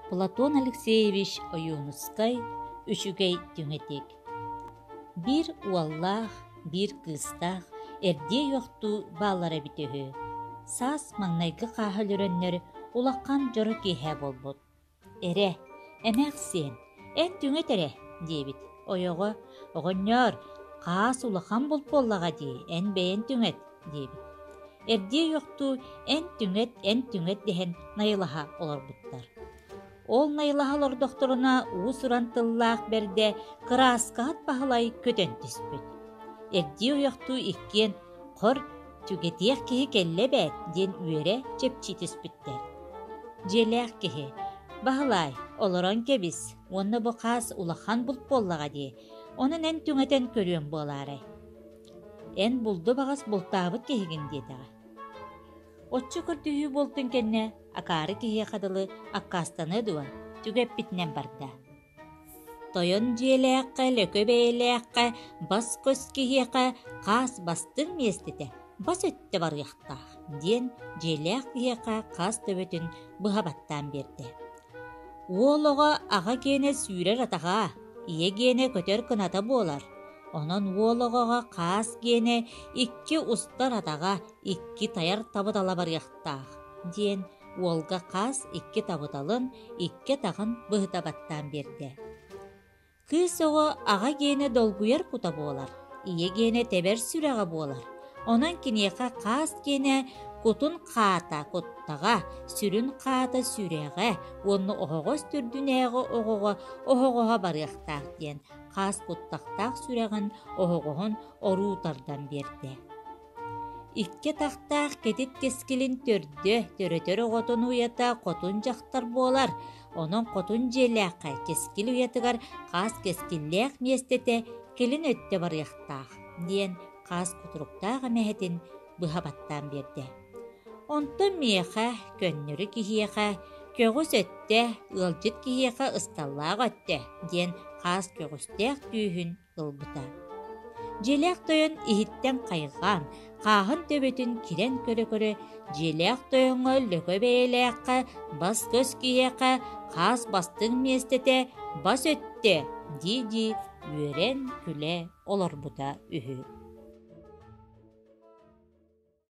Платон Алексеевич Оюнускай үчүгей түңетик. Бир уаллах, бир кыстах, эрде йоқту баллара битөһү. Саас маңнайгы қахылөрөннөр улаккан жору киһэ болбут. Эре, эмэк сен, эн түңет эре, диебит. Ойого, оҕонньор, қаас улахан болполлага дии, эн бэйэн түңет, диебит. Эрде йоқту эн түңет дехен найылаха олорбуттар. Ол найылахалар докторуна уусуран тыллаах берде кырааскаат баһылай көтөн түспүт. Эрди уяктуу иккен хор түгетиэх киһи келле бэт диэн үөрэ чепчи түспүттэр. Желээх киһи баһылай олорон кебис, уонна бу хаас улахан булполлага дии, онун эн түңетен көрүөн буолаарай. Эн булду багас бултаабыт киһигин диэтага. Отчу көрдүһүү болтун кенне акаары киһиэ хадылы аккаастаны дуа түгэппитинен барда. Тойон желээххэ, лөкө бэйэлээххэ, бас көс киһиэхэ хаас бастың местете бас өттө барыахтаах диэн желээх киһиэхэ хаас төбөтүн быһабаттаан берди. Уолого ага киэне сүүрэр атаҕаа, ие киэне көтөр кыната буолар. Онон уологоға қаас киэне икки устар атаға икки таяр табытала барыахтаах диэн уолга қаас икки табыталын икки тағын быһытабаттаан берди. Кыыс оҕо ага киэне долгуяр кута буолар, ие киэне тебер сүрэҕэ буолар. Онон киниэхэ қаас киэне кутун хаата куттаға, сүрүн хаата сүрэҕэ, уонну оһоҕос түрдүнээҕэ оһоҕоһа барыахтаах диэн қаас куттахтаах сүрэҕин оһоҕоһун оруутардан берди. Икке тахтаах кетит кескилин төрөтөр оҕотун уята хотун жактар буолар. Онон хотун желээххэ кескил уятыгар қаас кескиллээх местете килин өттө барыахтаах диэн қаас кутуруктаах эмэһэтин быһабаттаан берди. Онтон миэхэ көннөрү киһиэхэ көгүс өттө ыалдьыт киһиэхэ ысталлаах өттө диэн қаас көгүстээх түүһүн ылбыта. Желээх тойон иһиттэн хайгаан хаахын төбөтүн кирен көрө желээх тойоҥҥо лөкө бэйэлээххэ бас көс киһиэхэ қаас бастың местете бас өттө дии үөрэн күлэ олорбута үһү.